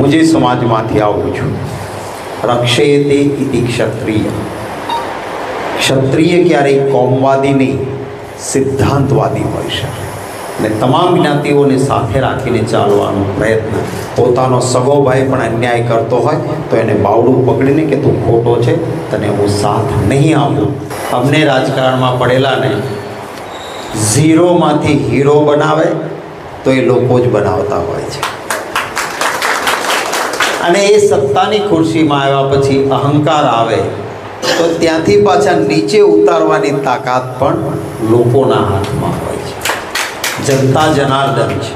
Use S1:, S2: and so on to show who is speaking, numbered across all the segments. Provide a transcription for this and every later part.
S1: હું જે સમાજમાંથી આવું છું, રક્ષેતે ઇતિ ક્ષત્રિય. ક્ષત્રિય ક્યારેય કોમવાદી નહીં, સિદ્ધાંતવાદી હોય છે. અને તમામ જ્ઞાતિઓને સાથે રાખીને ચાલવાનો પ્રયત્ન. પોતાનો સગો ભાઈ પણ અન્યાય કરતો હોય તો એને બાવડું પકડીને કે તું ખોટો છે, તને હું સાથ નહીં આપું. અમને રાજકારણમાં પડેલાને ઝીરોમાંથી હીરો બનાવે તો એ લોકો જ બનાવતા હોય છે. અને એ સત્તાની ખુરશીમાં આવ્યા પછી અહંકાર આવે તો ત્યાંથી પાછા નીચે ઉતારવાની તાકાત પણ લોકોના હાથમાં હોય છે. જનતા જનાર્દન છે.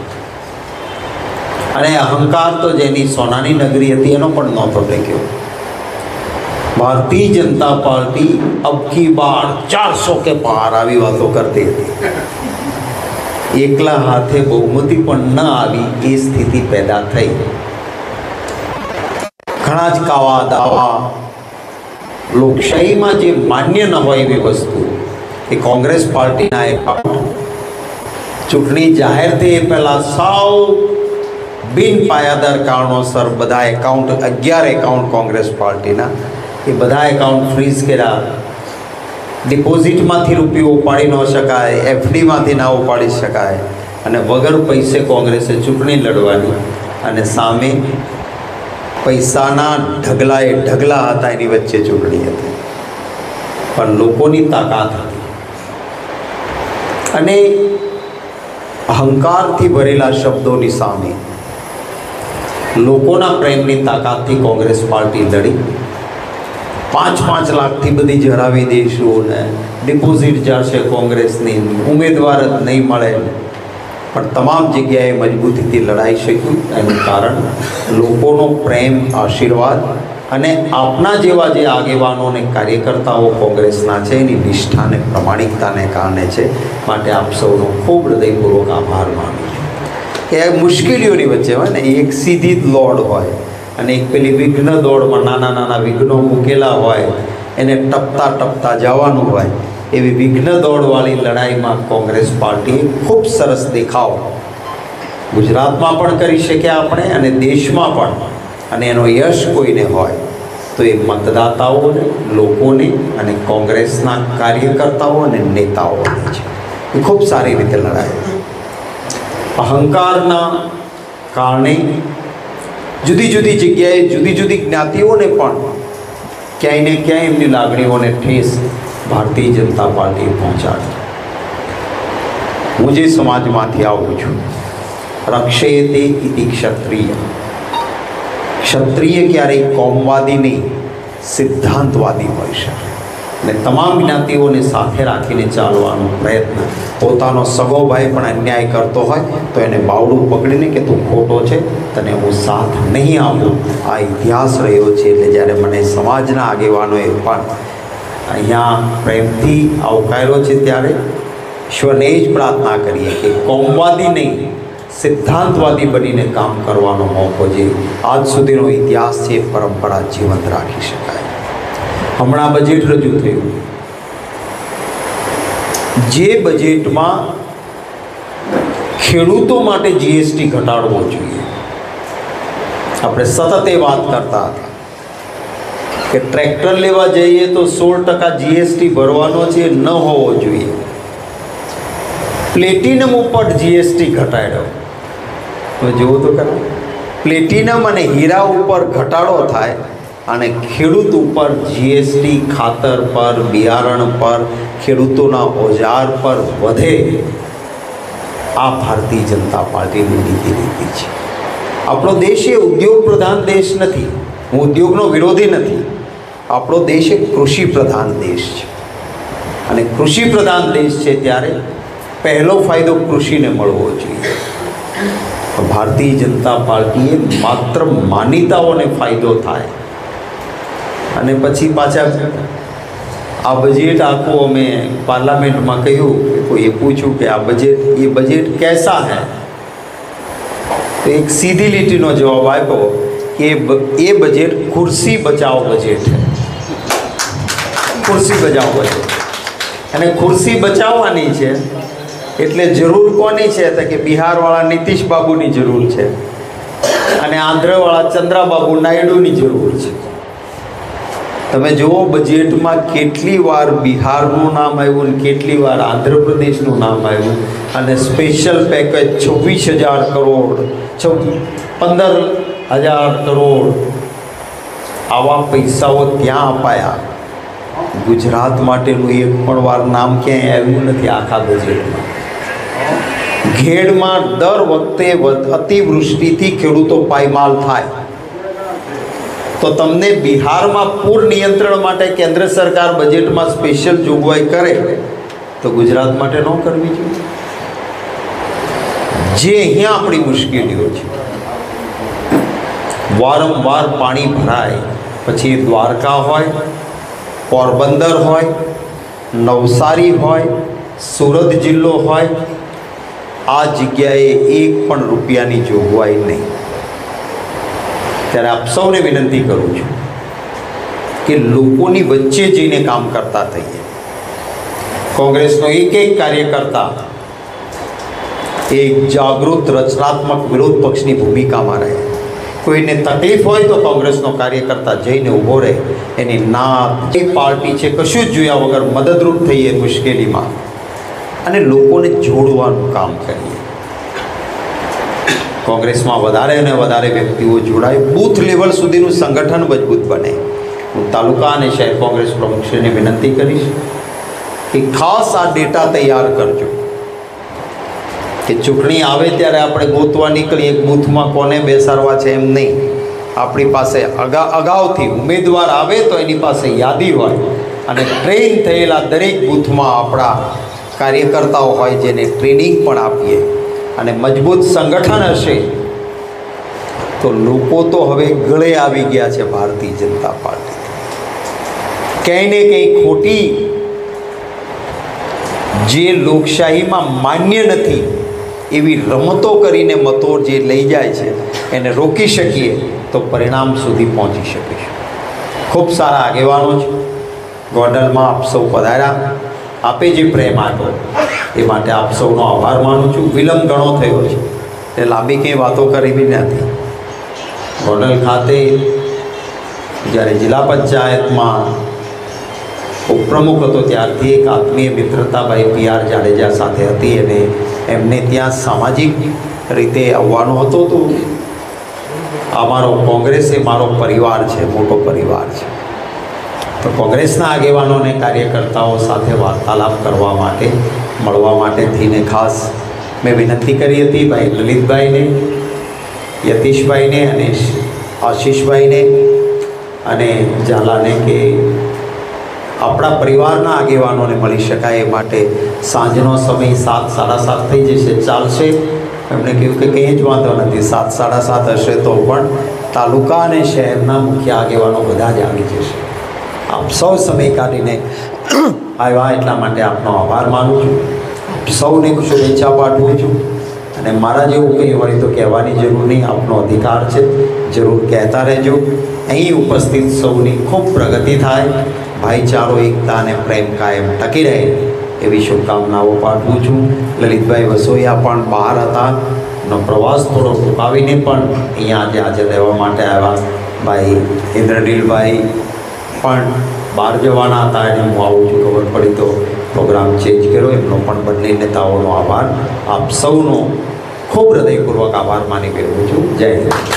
S1: અને અહંકાર તો જેની સોનાની નગરી હતી એનો પણ નહોતો ટેક્યો. ભારતીય જનતા પાર્ટી અબકી બાર 400 કે પાર આવી વાતો કરતી હતી. એકલા હાથે બહુમતી પણ ન આવી એ સ્થિતિ પેદા થઈ. ઘણા જ કાવા દાવા. લોકશાહીમાં જે માન્ય ન હોય એવી વસ્તુ એ કોંગ્રેસ પાર્ટીના એકાઉન્ટ ચૂંટણી જાહેર થઈ એ પહેલાં સાવ બિન પાયાદાર કારણોસર બધા એકાઉન્ટ 11 એકાઉન્ટ કોંગ્રેસ પાર્ટીના એ બધા એકાઉન્ટ ફ્રીઝ કર્યા. ડિપોઝિટમાંથી રૂપિયો ઉપાડી ન શકાય, એફડીમાંથી ના ઉપાડી શકાય, અને વગર પૈસે કોંગ્રેસે ચૂંટણી લડવાની. અને સામે પૈસાના ઢગલાએ ઢગલા હતા, એની વચ્ચે ચૂંટણી હતી. પણ લોકોની તાકાત હતી અને અહંકારથી ભરેલા શબ્દોની સામે લોકોના પ્રેમની તાકાતથી કોંગ્રેસ પાર્ટી લડી. 5-5 લાખથી બધી જરાવી દઈશું ને ડિપોઝિટ જશે કોંગ્રેસની, ઉમેદવાર જ નહીં મળે, પણ તમામ જગ્યાએ મજબૂતીથી લડાઈ શક્યું. એનું કારણ લોકોનો પ્રેમ, આશીર્વાદ અને આપના જેવા જે આગેવાનો અને કાર્યકર્તાઓ કોંગ્રેસના છે એની નિષ્ઠા અને પ્રમાણિકતાને કારણે છે. માટે આપ સૌનો ખૂબ હૃદયપૂર્વક આભાર માનું છું કે મુશ્કેલીઓની વચ્ચે હોય ને, એક સીધી જ દોડ હોય અને એક પેલી વિઘ્ન દોડમાં નાના નાના વિઘ્નો મૂકેલા હોય, એને ટપતા ટપતા જવાનું હોય. એવી વિઘ્ન દોડવાળી લડાઈમાં કોંગ્રેસ પાર્ટીએ ખૂબ સરસ દેખાવ ગુજરાતમાં પણ કરી શક્યા આપણે, અને દેશમાં પણ. અને એનો યશ કોઈને હોય તો એ મતદાતાઓને, લોકોને અને કોંગ્રેસના કાર્યકર્તાઓ અને નેતાઓને છે. એ ખૂબ સારી રીતે લડાય. અહંકારના કારણે જુદી જુદી જગ્યાએ જુદી જુદી જ્ઞાતિઓને પણ ક્યાંય ને ક્યાંય એમની લાગણીઓને ઠેસ ભારતીય જનતા પાર્ટીએ પહોંચાડી. હું જે સમાજમાંથી આવું છું, રક્ષેતે ઇતિ ક્ષત્રિય. ક્ષત્રિય ક્યારેય કોમવાદી નહીં, સિદ્ધાંતવાદી હોય છે. અને તમામ જ્ઞાતિઓને સાથે રાખીને ચાલવાનો પ્રયત્ન. પોતાનો સગો ભાઈ પણ અન્યાય કરતો હોય તો એને બાવડું પકડીને કે તું ખોટો છે, તને હું સાથ નહીં આપું. આ ઇતિહાસ રહ્યો છે. એટલે જ્યારે મને સમાજના આગેવાનોએ પણ અહીંયા પ્રેમથી આવકાર્યો છે ત્યારે ઈશ્વરને જ પ્રાર્થના કરીએ કે કોમવાદી નહીં, સિદ્ધાંતવાદી બનીને કામ કરવાનો મોકો જે આજ સુધીનો ઇતિહાસ છે એ પરંપરા જીવંત રાખી શકાય. હમણાં બજેટ રજૂ થયું. જે બજેટમાં ખેડૂતો માટે જીએસટી ઘટાડવો જોઈએ. આપણે સતત એ વાત કરતા હતા કે ટ્રેક્ટર લેવા જઈએ તો 16% જીએસટી ભરવાનો છે, ન હોવો જોઈએ. પ્લેટિનમ ઉપર જીએસટી ઘટાડ્યો. તો જુઓ તો ખરા, પ્લેટિનમ અને હીરા ઉપર ઘટાડો થાય અને ખેડૂત ઉપર જીએસટી ખાતર પર, બિયારણ પર, ખેડૂતોના ઓજાર પર વધે. આ ભારતીય જનતા પાર્ટીની નીતિ છે. આપણો દેશ એ ઉદ્યોગ પ્રધાન દેશ નથી. હું ઉદ્યોગનો વિરોધી નથી. આપણો દેશ એક કૃષિ પ્રધાન દેશ છે. અને કૃષિ પ્રધાન દેશ છે ત્યારે પહેલો ફાયદો કૃષિને મળવો જોઈએ. ભારતીય જનતા પાર્ટીએ માત્ર માન્યતાઓને ફાયદો થાય અને પછી પાછા આ બજેટ આખું અમે પાર્લામેન્ટમાં કહ્યું કે કોઈએ પૂછ્યું કે આ બજેટ એ બજેટ कैसा है, તો એક સીધી લીટીનો જવાબ આપ્યો કે એ બજેટ ખુરશી બચાવ બજેટ છે. ખુરશી બચાવ બજેટ. અને ખુરશી બચાવવાની છે એટલે જરૂર કોની છે? તો કે બિહારવાળા નીતિશ બાબુની જરૂર છે. અને આંધ્રવાળા ચંદ્રાબાબુ નાયડુની જરૂર છે. તમે જુઓ બજેટમાં કેટલી વાર બિહારનું નામ આવ્યું ને કેટલી વાર આંધ્રપ્રદેશનું નામ આવ્યું, અને સ્પેશિયલ પેકેજ 26,000 કરોડ 15,000 કરોડ આવા પૈસાઓ ત્યાં અપાયા. ગુજરાત માટેનું એક પણ વાર નામ ક્યાંય આવ્યું નથી આખા બજેટમાં. ઘેડમાં દર વખતે અતિવૃષ્ટિથી ખેડૂતો પાયમાલ થાય, તો તમને બિહારમાં પૂર નિયંત્રણ માટે કેન્દ્ર સરકાર બજેટમાં સ્પેશિયલ જોગવાઈ કરે તો ગુજરાત માટે ન કરવી જોઈએ. જે અહીંયા આપણી મુશ્કેલીઓ છે, વારંવાર પાણી ભરાય, પછી દ્વારકા હોય, પોરબંદર હોય, નવસારી હોય, સુરત જિલ્લો હોય, આ જગ્યાએ એક પણ રૂપિયાની જોગવાઈ નહીં. ત્યારે આપ સૌને વિનંતી કરું છું કે લોકોની વચ્ચે જઈને કામ કરતા થઈએ. કોંગ્રેસનો એક કાર્યકર્તા એક જાગૃત રચનાત્મક વિરોધ પક્ષની ભૂમિકામાં રહે. કોઈને તકલીફ હોય તો કોંગ્રેસનો કાર્યકર્તા જઈને ઊભો રહે, એની નાત પાર્ટી છે કશું જ જોયા વગર મદદરૂપ થઈએ મુશ્કેલીમાં, અને લોકોને જોડવાનું કામ કરીએ. કોંગ્રેસમાં વધારે અને વધારે વ્યક્તિઓ જોડાય, બૂથ લેવલ સુધીનું સંગઠન મજબૂત બને. હું તાલુકા અને શહેર કોંગ્રેસ પ્રમુખશ્રીને વિનંતી કરીશ કે ખાસ આ ડેટા તૈયાર કરજો કે ચૂંટણી આવે ત્યારે આપણે ગોતવા નીકળીએ બૂથમાં કોને બેસાડવા છે એમ નહીં. આપણી પાસે અગાઉથી ઉમેદવાર આવે તો એની પાસે યાદી હોય, અને ટ્રેન થયેલા દરેક બૂથમાં આપણા કાર્યકર્તાઓ હોય જેને ટ્રેનિંગ પણ આપીએ, અને મજબૂત સંગઠન હશે તો લોકો તો હવે ગળે આવી ગયા છે ભારતીય જનતા પાર્ટી. ક્યાંય ને ક્યાંય ખોટી જે લોકશાહીમાં માન્ય નથી એવી રમતો કરીને મતો જે લઈ જાય છે એને રોકી શકીએ તો પરિણામ સુધી પહોંચી શકીશું. ખૂબ સારા આગેવાનો છે. ગોંડલમાં આપ સૌ પધાર્યા, આપે જે પ્રેમ આપ્યો એ માટે આપ સૌનો આભાર માનું છું. વિલંબ ઘણો થયો છે એટલે લાંબી કંઈ વાતો કરવી નથી. ગોંડલ ખાતે જ્યારે જિલ્લા પંચાયતમાં ઉપપ્રમુખ હતો ત્યારથી એક આત્મીય મિત્રતાભાઈ PR જાડેજા સાથે હતી, અને એમને ત્યાં સામાજિક રીતે આવવાનું હતું. તો અમારો કોંગ્રેસ એ મારો પરિવાર છે, મોટો પરિવાર છે. તો કોંગ્રેસના આગેવાનો અને કાર્યકર્તાઓ સાથે વાર્તાલાપ કરવા માટે, મળવા માટે થઈને ખાસ મેં વિનંતી કરી હતી ભાઈ લલિતભાઈને, યતીશભાઈને અને આશીષભાઈને અને ઝાલાને કે આપણા પરિવારના આગેવાનોને મળી શકાય એ માટે સાંજનો સમય 7, 7:30 થઈ જશે, ચાલશે? એમણે કહ્યું કે કંઈ જ વાંધો નથી, 7, 7:30 હશે તો પણ તાલુકા અને શહેરના મુખ્ય આગેવાનો બધા જ આવી જશે. આપ સૌ સમય કાઢીને આવ્યા એટલા માટે આપનો આભાર માનું છું. આપ સૌને શુભેચ્છા પાઠવું છું, અને મારા જેવું કંઈ હોય તો કહેવાની જરૂર નહીં, આપનો અધિકાર છે, જરૂર કહેતા રહેજો. અહીં ઉપસ્થિત સૌની ખૂબ પ્રગતિ થાય, ભાઈચારો, એકતા અને પ્રેમ કાયમ ટકી રહે એવી શુભકામનાઓ પાઠવું છું. લલિતભાઈ વસોયા પણ બહાર હતા, નો પ્રવાસ થોડો ટૂંકાવીને પણ અહીંયા આજે હાજર રહેવા માટે આવ્યા. ભાઈ ઇન્દ્રનીલભાઈ પણ બહાર જવાના હતા, એને હું આવું છું ખબર પડી તો પ્રોગ્રામ ચેન્જ કર્યો. એમનો પણ બંને નેતાઓનો આભાર, આપ સૌનો ખૂબ હૃદયપૂર્વક આભાર માની બેઠું છું. જય હિન્દ.